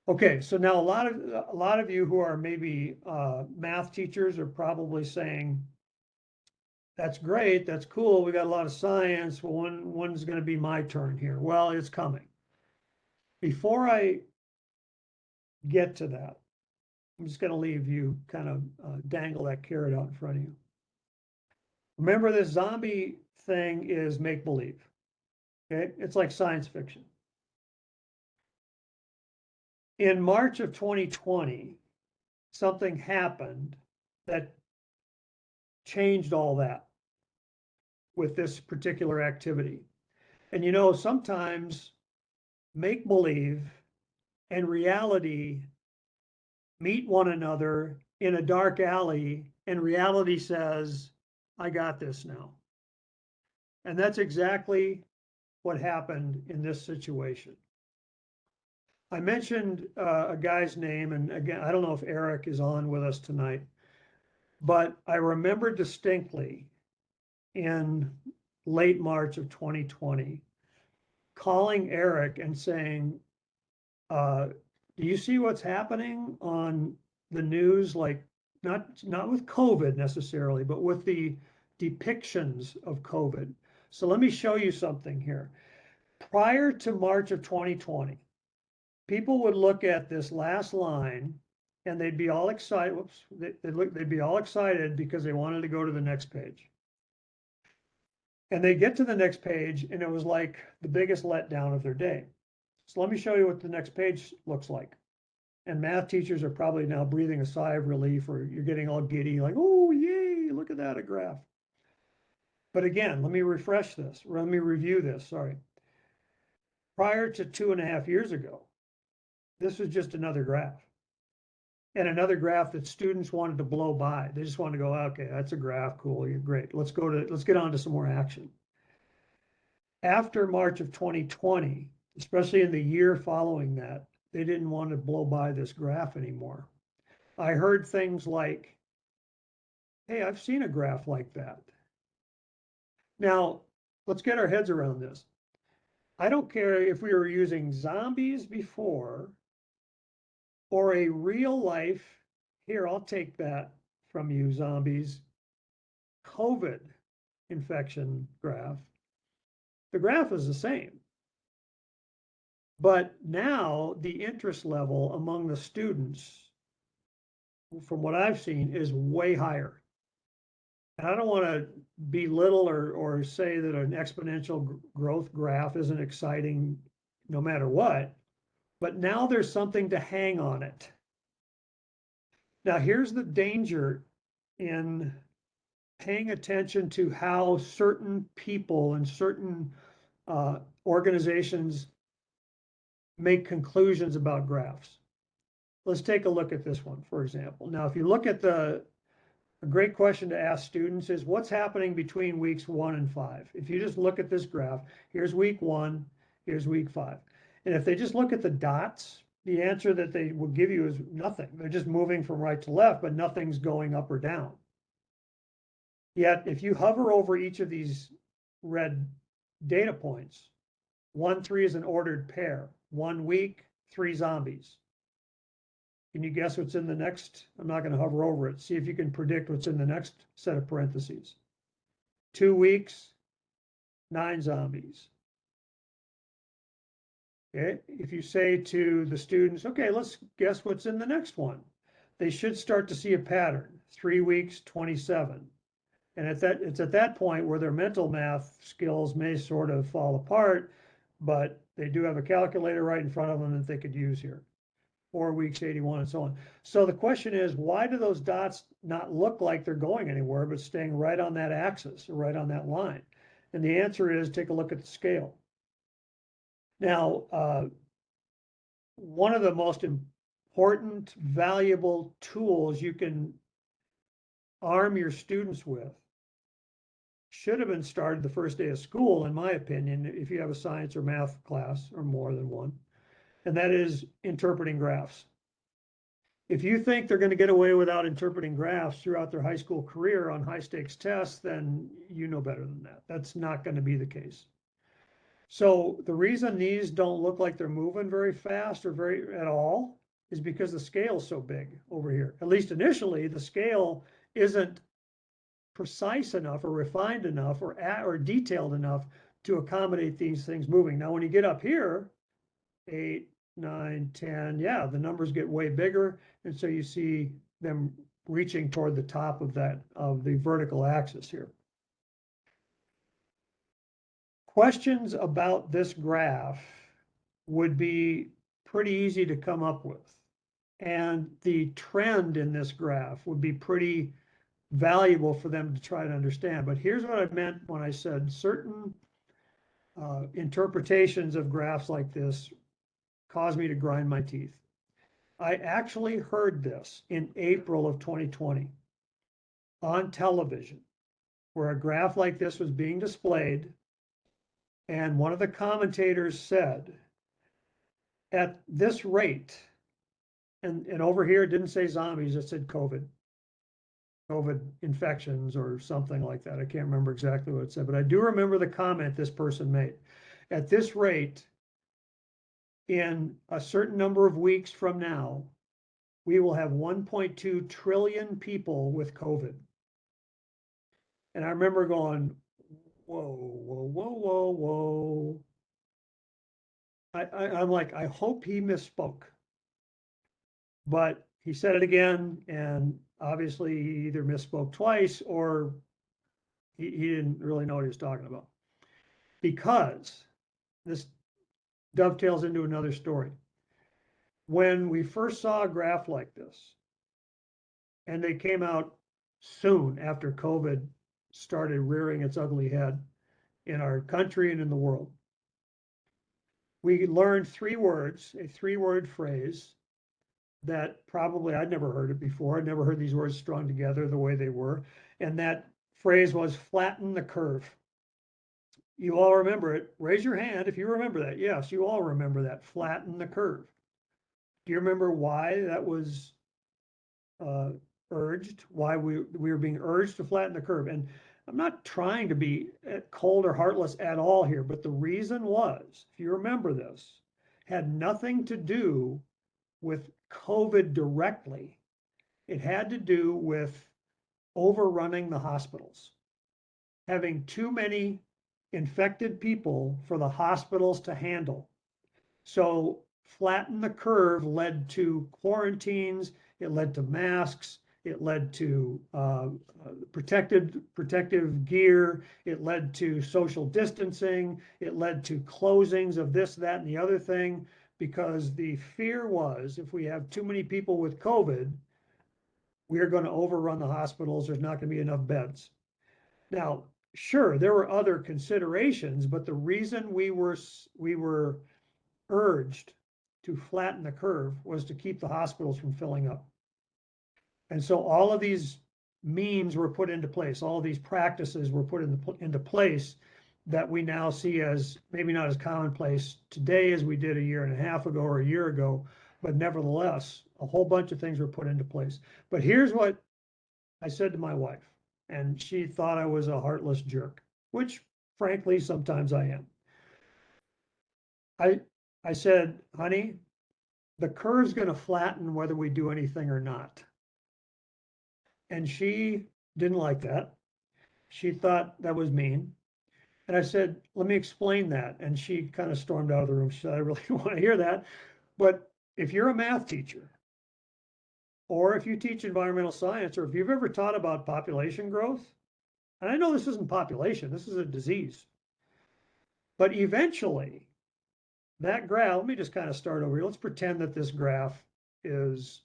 Okay, so now a lot of you who are maybe math teachers are probably saying, that's great, that's cool, we got a lot of science, well, when's going to be my turn here? Well, it's coming. Before I get to that, I'm just going to leave you kind of dangle that carrot out in front of you. Remember, this zombie thing is make-believe. Okay, it's like science fiction. In March of 2020, something happened that changed all that with this particular activity. And you know, sometimes make-believe and reality meet one another in a dark alley, and reality says, I got this now. And that's exactly what happened in this situation. I mentioned a guy's name, and again, I don't know if Eric is on with us tonight, but I remember distinctly in late March of 2020, calling Eric and saying, do you see what's happening on the news? Like not with COVID necessarily, but with the depictions of COVID. So let me show you something here. Prior to March of 2020, people would look at this last line and they'd be all excited. Whoops, they'd be all excited because they wanted to go to the next page. And they get to the next page and it was like the biggest letdown of their day. So let me show you what the next page looks like. And math teachers are probably now breathing a sigh of relief, or you're getting all giddy, like, oh, yay, look at that, a graph. But again, let me refresh this, or let me review this, sorry. Prior to 2.5 years ago, this was just another graph. And another graph that students wanted to blow by. They just wanted to go, okay, that's a graph, cool, you're great. Let's get on to some more action. After March of 2020, especially in the year following that, they didn't want to blow by this graph anymore. I heard things like, hey, I've seen a graph like that. Now, let's get our heads around this. I don't care if we were using zombies before or a real life, here, I'll take that from you, zombies, COVID infection graph. The graph is the same. But now the interest level among the students, from what I've seen, is way higher. And I don't want to belittle or say that an exponential growth graph isn't exciting no matter what, but now there's something to hang on it. Now, here's the danger in paying attention to how certain people and certain organizations make conclusions about graphs. Let's take a look at this one, for example. Now, if you look at a great question to ask students is what's happening between weeks 1 and 5? If you just look at this graph, here's week 1, here's week 5. And if they just look at the dots, the answer that they will give you is nothing. They're just moving from right to left, but nothing's going up or down. Yet, if you hover over each of these red data points, 1, 3 is an ordered pair. 1 week, 3 zombies. Can you guess what's in the next? I'm not going to hover over it. See if you can predict what's in the next set of parentheses. 2 weeks, 9 zombies. Okay, if you say to the students, okay, let's guess what's in the next one. They should start to see a pattern. 3 weeks, 27. And it's at that point where their mental math skills may sort of fall apart, but they do have a calculator right in front of them that they could use here. 4 weeks, 81, and so on. So the question is, why do those dots not look like they're going anywhere, but staying right on that axis or right on that line? And the answer is, take a look at the scale. Now, one of the most important, valuable tools you can arm your students with should have been started the first day of school, in my opinion, if you have a science or math class or more than one. And that is interpreting graphs. If you think they're going to get away without interpreting graphs throughout their high school career on high stakes tests, then you know better than that. That's not going to be the case. So the reason these don't look like they're moving very fast or at all is because the scale is so big over here. At least initially, the scale isn't precise enough or refined enough or detailed enough to accommodate these things moving. Now, when you get up here, 8, 9, 10, yeah, the numbers get way bigger. And so you see them reaching toward the top of the vertical axis here. Questions about this graph would be pretty easy to come up with. And the trend in this graph would be pretty valuable for them to try to understand. But here's what I meant when I said certain interpretations of graphs like this caused me to grind my teeth. I actually heard this in April of 2020 on television, where a graph like this was being displayed. And one of the commentators said, at this rate, and over here it didn't say zombies, it said COVID infections or something like that. I can't remember exactly what it said, but I do remember the comment this person made. At this rate, in a certain number of weeks from now, we will have 1.2 trillion people with COVID. And I remember going, whoa, whoa, whoa, whoa, whoa. I'm like, I hope he misspoke. But he said it again, and obviously he either misspoke twice or he didn't really know what he was talking about. Because this dovetails into another story. When we first saw a graph like this, and they came out soon after COVID started rearing its ugly head in our country and in the world, we learned three words, a three-word phrase that probably I'd never heard it before. I'd never heard these words strung together the way they were. And that phrase was flatten the curve. You all remember it. Raise your hand if you remember that. Yes, you all remember that, flatten the curve. Do you remember why that was urged, why we were being urged to flatten the curve? And I'm not trying to be cold or heartless at all here, but the reason was, if you remember this, had nothing to do with COVID directly. It had to do with overrunning the hospitals, having too many infected people for the hospitals to handle. So flatten the curve led to quarantines, it led to masks, it led to protective gear, it led to social distancing, it led to closings of this, that, and the other thing, because the fear was if we have too many people with COVID, we are going to overrun the hospitals, there's not going to be enough beds. Now, sure, there were other considerations, but the reason we were urged to flatten the curve was to keep the hospitals from filling up. And so all of these means were put into place, all of these practices were put into place that we now see as maybe not as commonplace today as we did a year and a half ago or a year ago, but nevertheless, a whole bunch of things were put into place. But here's what I said to my wife, and she thought I was a heartless jerk, which frankly, sometimes I am. I said, honey, the curve's going to flatten whether we do anything or not. And she didn't like that. She thought that was mean. And I said, let me explain that. And she kind of stormed out of the room. She said, I really don't want to hear that. But if you're a math teacher, or if you teach environmental science, or if you've ever taught about population growth, and I know this isn't population, this is a disease. But eventually, that graph, let me just kind of start over here. Let's pretend that this graph is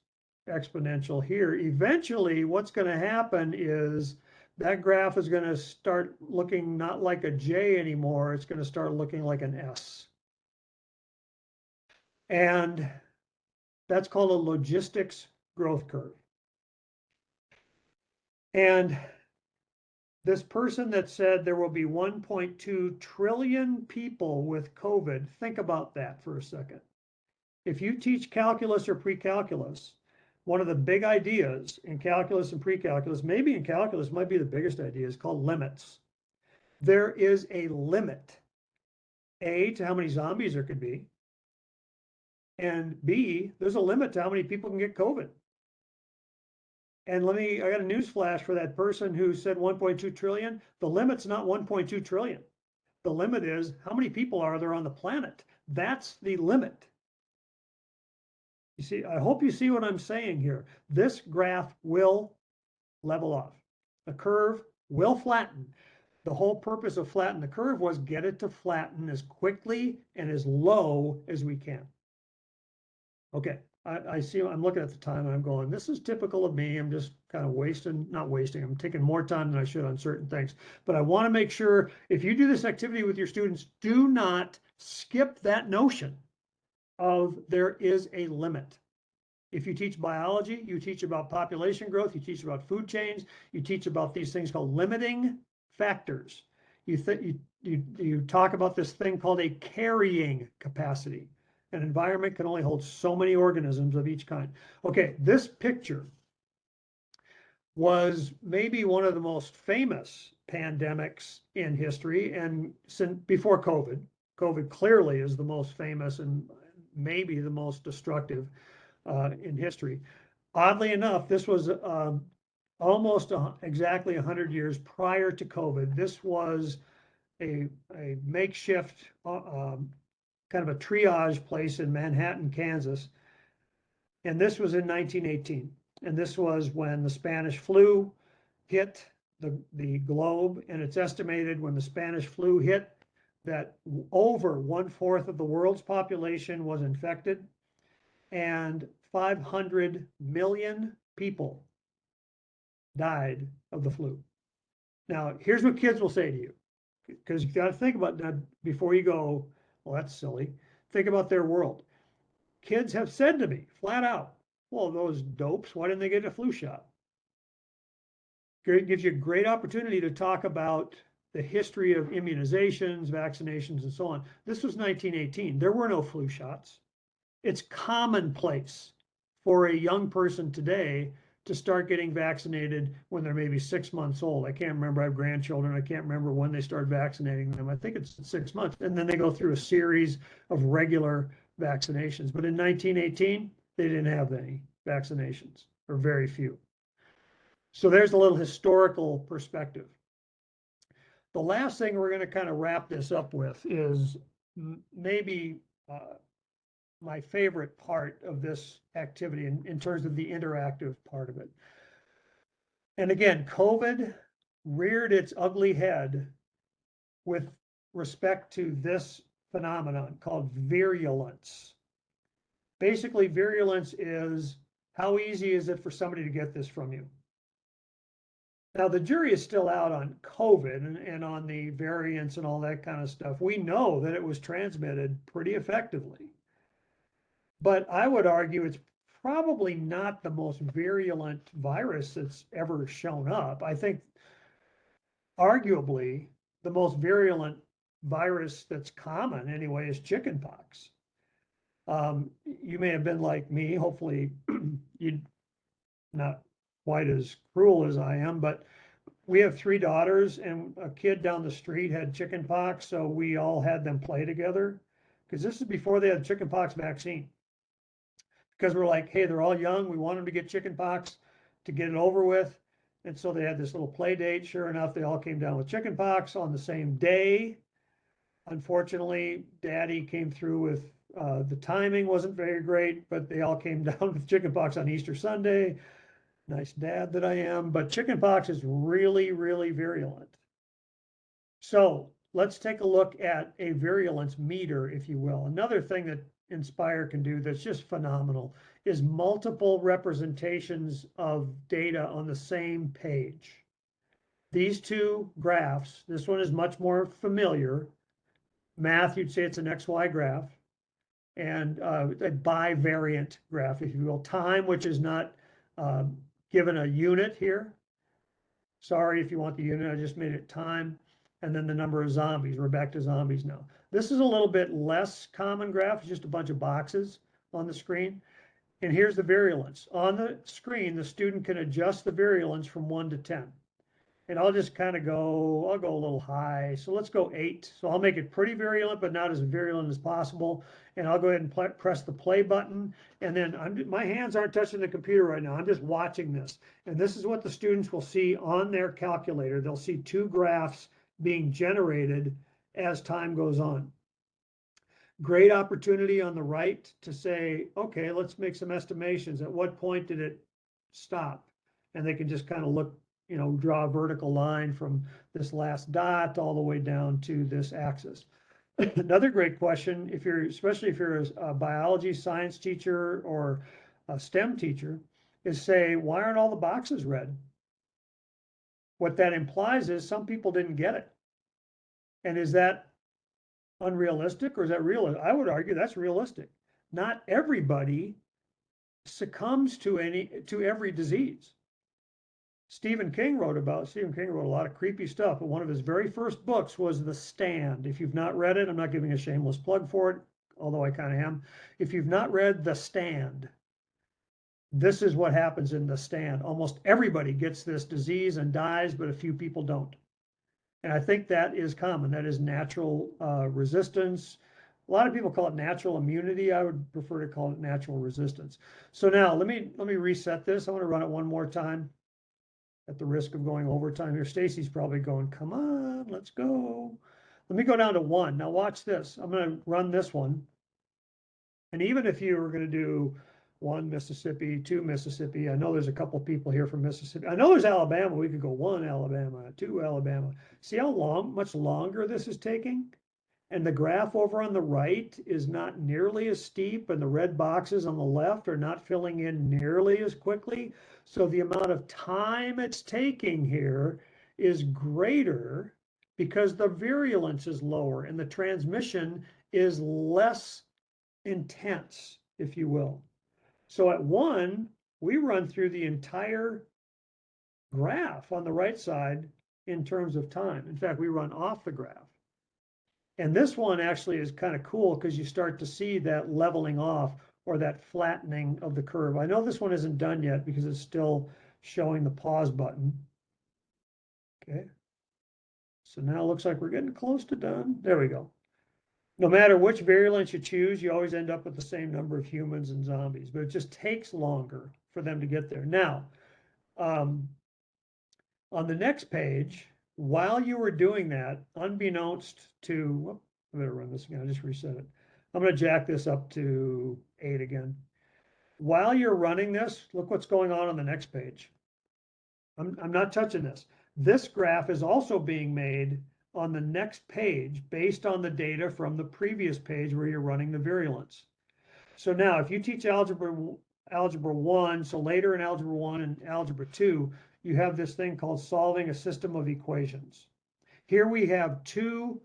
exponential here. Eventually, what's going to happen is that graph is going to start looking not like a J anymore. It's going to start looking like an S. And that's called a logistics growth curve. And this person that said there will be 1.2 trillion people with COVID, think about that for a second. If you teach calculus or pre-calculus, one of the big ideas in calculus and pre-calculus, maybe in calculus might be the biggest idea, is called limits. There is a limit, A, to how many zombies there could be, and B, there's a limit to how many people can get COVID. And I got a news flash for that person who said 1.2 trillion. The limit's not 1.2 trillion. The limit is how many people are there on the planet. That's the limit. You see, I hope you see what I'm saying here. This graph will level off. The curve will flatten. The whole purpose of flatten the curve was get it to flatten as quickly and as low as we can. Okay, I see, I'm looking at the time and I'm going, this is typical of me. I'm just kind of not wasting, I'm taking more time than I should on certain things. But I want to make sure if you do this activity with your students, do not skip that notion. of there is a limit. If you teach biology, you teach about population growth, you teach about food chains, you teach about these things called limiting factors. You talk about this thing called a carrying capacity. An environment can only hold so many organisms of each kind. Okay, this picture was maybe one of the most famous pandemics in history, and since before COVID. COVID clearly is the most famous and maybe the most destructive in history. Oddly enough, this was almost exactly 100 years prior to COVID. This was a makeshift kind of a triage place in Manhattan, Kansas. And this was in 1918. And this was when the Spanish flu hit the globe. And it's estimated when the Spanish flu hit that over 1/4 of the world's population was infected, and 500 million people died of the flu. Now, here's what kids will say to you, because you got to think about that before you go, well, that's silly. Think about their world. Kids have said to me flat out, well, those dopes, why didn't they get a flu shot? It gives you a great opportunity to talk about the history of immunizations, vaccinations, and so on. This was 1918. There were no flu shots. It's commonplace for a young person today to start getting vaccinated when they're maybe 6 months old. I can't remember. I have grandchildren. I can't remember when they start vaccinating them. I think it's 6 months. And then they go through a series of regular vaccinations. But in 1918, they didn't have any vaccinations, or very few. So there's a little historical perspective. The last thing we're going to kind of wrap this up with is maybe my favorite part of this activity in terms of the interactive part of it. And again, COVID reared its ugly head with respect to this phenomenon called virulence. Basically, virulence is how easy is it for somebody to get this from you? Now, the jury is still out on COVID and on the variants and all that kind of stuff. We know that it was transmitted pretty effectively. But I would argue it's probably not the most virulent virus that's ever shown up. I think arguably the most virulent virus that's common anyway is chickenpox. You may have been like me, hopefully you're not quite as cruel as I am, but we have 3 daughters, and a kid down the street had chickenpox, so we all had them play together, because this is before they had chickenpox vaccine. Because we're like, hey, they're all young. We want them to get chickenpox to get it over with. And so they had this little play date. Sure enough, they all came down with chickenpox on the same day. Unfortunately, Daddy came through with the timing wasn't very great, but they all came down with chickenpox on Easter Sunday. Nice dad that I am. But chickenpox is really, really virulent. So let's take a look at a virulence meter, if you will. Another thing that Nspire can do that's just phenomenal is multiple representations of data on the same page. These 2 graphs, this one is much more familiar. Math, you'd say it's an XY graph, and a bivariant graph, if you will. Time, which is not given a unit here. Sorry if you want the unit, I just made it time. And then the number of zombies. We're back to zombies now. This is a little bit less common graph. It's just a bunch of boxes on the screen. And here's the virulence. On the screen, the student can adjust the virulence from 1 to 10. And I'll just kind of go, I'll go a little high. So let's go 8. So I'll make it pretty virulent, but not as virulent as possible. And I'll go ahead and press the play button. And then my hands aren't touching the computer right now. I'm just watching this. And this is what the students will see on their calculator. They'll see 2 graphs being generated as time goes on. Great opportunity on the right to say, okay, let's make some estimations. At what point did it stop? And they can just kind of look, draw a vertical line from this last dot all the way down to this axis. Another great question, especially if you're a biology science teacher or a STEM teacher, is say, why aren't all the boxes red? What that implies is some people didn't get it. And is that unrealistic or is that realistic? I would argue that's realistic. not everybody succumbs to every disease. Stephen King wrote a lot of creepy stuff, but one of his very first books was The Stand. If you've not read it, I'm not giving a shameless plug for it, although I kind of am. If you've not read The Stand, this is what happens in The Stand. Almost everybody gets this disease and dies, but a few people don't. And I think that is common. That is natural resistance. A lot of people call it natural immunity. I would prefer to call it natural resistance. So now let me reset this. I want to run it one more time at the risk of going overtime here. Stacy's probably going, come on, let's go. Let me go down to 1. Now watch this. I'm going to run this one. And even if you were going to do 1 Mississippi, 2 Mississippi, I know there's a couple people here from Mississippi. I know there's Alabama. We could go 1 Alabama, 2 Alabama. See how much longer this is taking? And the graph over on the right is not nearly as steep, and the red boxes on the left are not filling in nearly as quickly. So the amount of time it's taking here is greater because the virulence is lower and the transmission is less intense, if you will. So at 1, we run through the entire graph on the right side in terms of time. In fact, we run off the graph. And this one actually is kind of cool because you start to see that leveling off or that flattening of the curve. I know this one isn't done yet because it's still showing the pause button. Okay. So now it looks like we're getting close to done. There we go. No matter which virulence you choose, you always end up with the same number of humans and zombies, but it just takes longer for them to get there. Now, on the next page, while you were doing that, unbeknownst to, I better run this again, I just reset it. I'm going to jack this up to 8 again. While you're running this, look what's going on the next page. I'm not touching this. This graph is also being made on the next page based on the data from the previous page where you're running the virulence. So now if you teach algebra 1, so later in algebra 1 and algebra 2, you have this thing called solving a system of equations. Here we have 2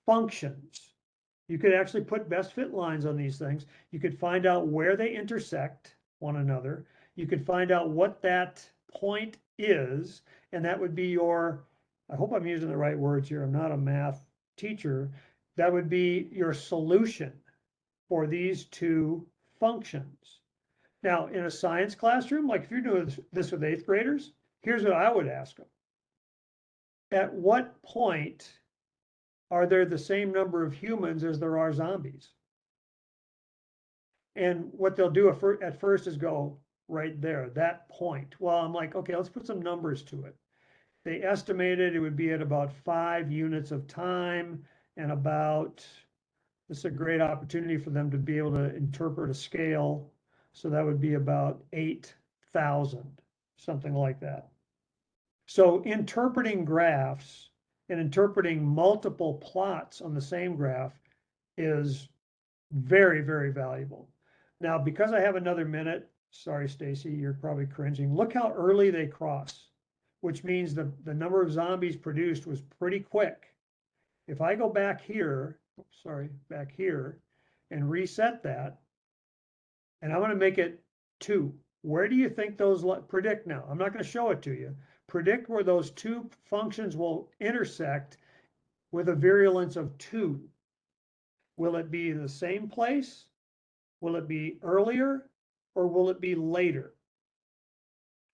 functions. You could actually put best fit lines on these things. You could find out where they intersect one another. You could find out what that point is, and that would be your, I hope I'm using the right words here. I'm not a math teacher. That would be your solution for these 2 functions. Now, in a science classroom, like if you're doing this with 8th graders, here's what I would ask them. At what point are there the same number of humans as there are zombies? And what they'll do at first is go right there, that point. Well, I'm like, okay, let's put some numbers to it. They estimated it would be at about 5 units of time and about, this is a great opportunity for them to be able to interpret a scale. So that would be about 8,000, something like that. So interpreting graphs and interpreting multiple plots on the same graph is very, very valuable. Now, because I have another minute, sorry, Stacy, you're probably cringing. Look how early they cross, which means the number of zombies produced was pretty quick. If I go back here, back here, and reset that, and I'm going to make it 2. Where do you think those, predict now? I'm not going to show it to you. Predict where those 2 functions will intersect with a virulence of 2. Will it be the same place? Will it be earlier? Or will it be later?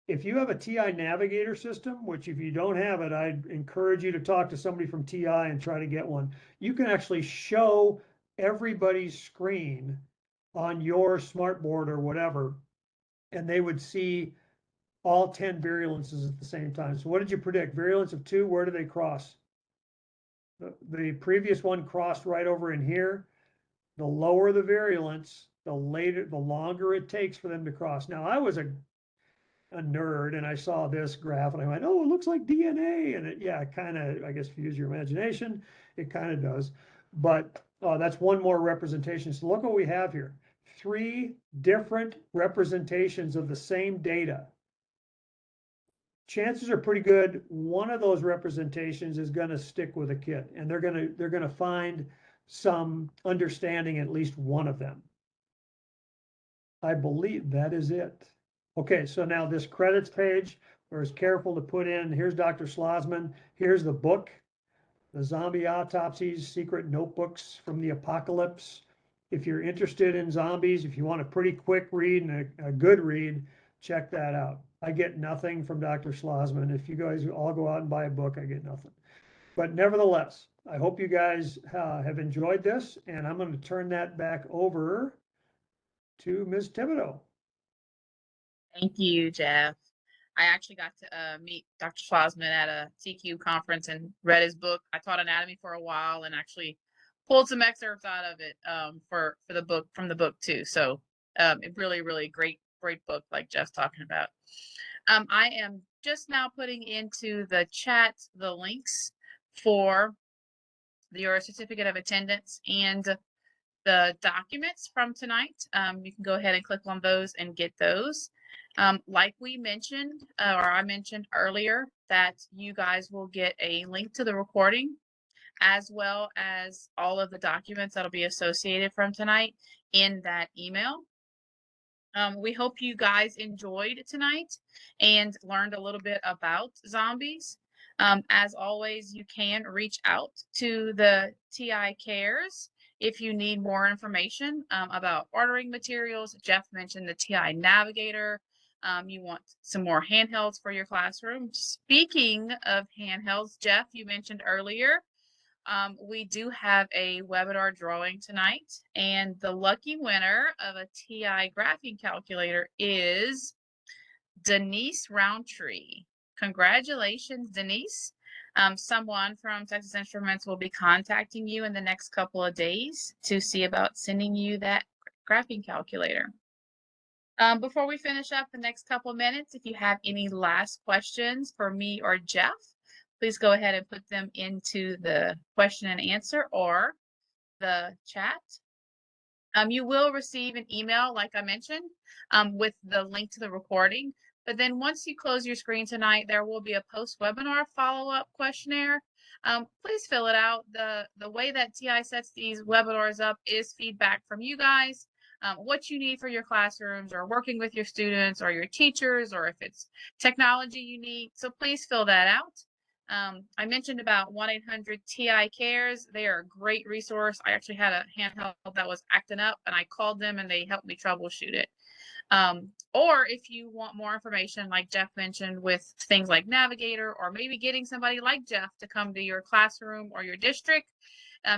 If you have a TI Navigator system, which if you don't have it, I'd encourage you to talk to somebody from TI and try to get one. You can actually show everybody's screen on your smartboard or whatever, and they would see all 10 virulences at the same time. So what did you predict? Virulence of 2, where do they cross? The previous one crossed right over in here. The lower the virulence, the longer it takes for them to cross. Now, I was a nerd and I saw this graph and I went, oh, it looks like DNA. And it kind of, I guess if you use your imagination, it kind of does. But that's one more representation. So look what we have here. 3 different representations of the same data. Chances are pretty good one of those representations is going to stick with a kid, and they're going to find some understanding in at least one of them. I believe that is it. Okay, so now this credits page, we're as careful to put in, here's Dr. Schlossman, here's the book, The Zombie Autopsies, Secret Notebooks from the Apocalypse. If you're interested in zombies, if you want a pretty quick read and a good read, check that out. I get nothing from Dr. Schlossman. If you guys all go out and buy a book, I get nothing. But nevertheless, I hope you guys have enjoyed this, and I'm going to turn that back over to Ms. Thibodeau. Thank you, Jeff. I actually got to meet Dr. Schlossman at a TQ conference and read his book. I taught anatomy for a while and actually pulled some excerpts out of it for the book, from the book too. So it really great book, like Jeff's talking about. I am just now putting into the chat the links for your certificate of attendance and the documents from tonight. You can go ahead and click on those and get those. Like we mentioned, or I mentioned earlier, that you guys will get a link to the recording as well as all of the documents that'll be associated from tonight in that email. We hope you guys enjoyed tonight and learned a little bit about zombies. As always, you can reach out to the TI Cares if you need more information about ordering materials. Jeff mentioned the TI Navigator. You want some more handhelds for your classroom. Speaking of handhelds, Jeff, you mentioned earlier, we do have a webinar drawing tonight, and the lucky winner of a TI graphing calculator is Denise Roundtree. Congratulations, Denise. Someone from Texas Instruments will be contacting you in the next couple of days to see about sending you that graphing calculator. Before we finish up the next couple of minutes, if you have any last questions for me or Jeff, please go ahead and put them into the question and answer or the chat. You will receive an email, like I mentioned, with the link to the recording. But then once you close your screen tonight, there will be a post-webinar follow-up questionnaire. Please fill it out. The way that TI sets these webinars up is feedback from you guys. What you need for your classrooms or working with your students or your teachers, or if it's technology you need. So please fill that out. I mentioned about 1-800-TI-CARES. They are a great resource. I actually had a handheld that was acting up and I called them and they helped me troubleshoot it. Or if you want more information, like Jeff mentioned, with things like Navigator, or maybe getting somebody like Jeff to come to your classroom or your district,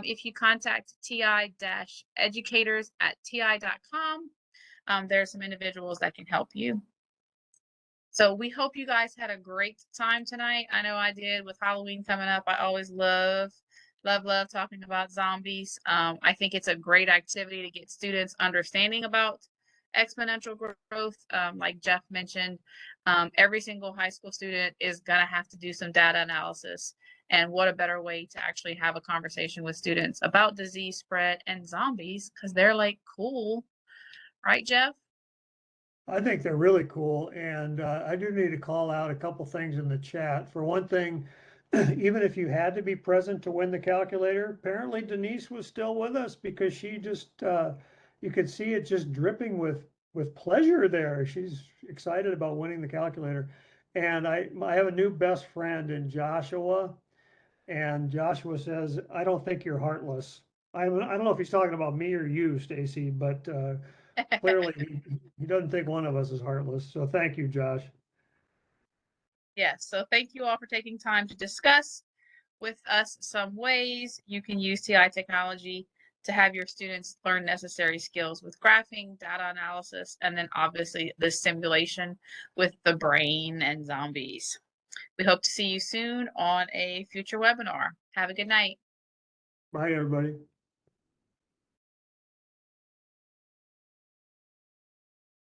if you contact ti-educators@ti.com, there's some individuals that can help you. So we hope you guys had a great time tonight. I know I did. With Halloween coming up, I always love talking about zombies. I think it's a great activity to get students understanding about exponential growth. Like Jeff mentioned, every single high school student is going to have to do some data analysis. And what a better way to actually have a conversation with students about disease spread and zombies, because they're like cool. Right, Jeff? I think they're really cool, and I do need to call out a couple things in the chat. For one thing, even if you had to be present to win the calculator, apparently Denise was still with us because she just, you could see it just dripping with pleasure there. She's excited about winning the calculator. And I have a new best friend in Joshua, and Joshua says, "I don't think you're heartless." I don't know if he's talking about me or you, Stacy, but clearly he doesn't think one of us is heartless. So thank you, Josh. Yes, so thank you all for taking time to discuss with us some ways you can use TI technology to have your students learn necessary skills with graphing, data analysis, and then obviously the simulation with the brain and zombies. We hope to see you soon on a future webinar. Have a good night. Bye, everybody.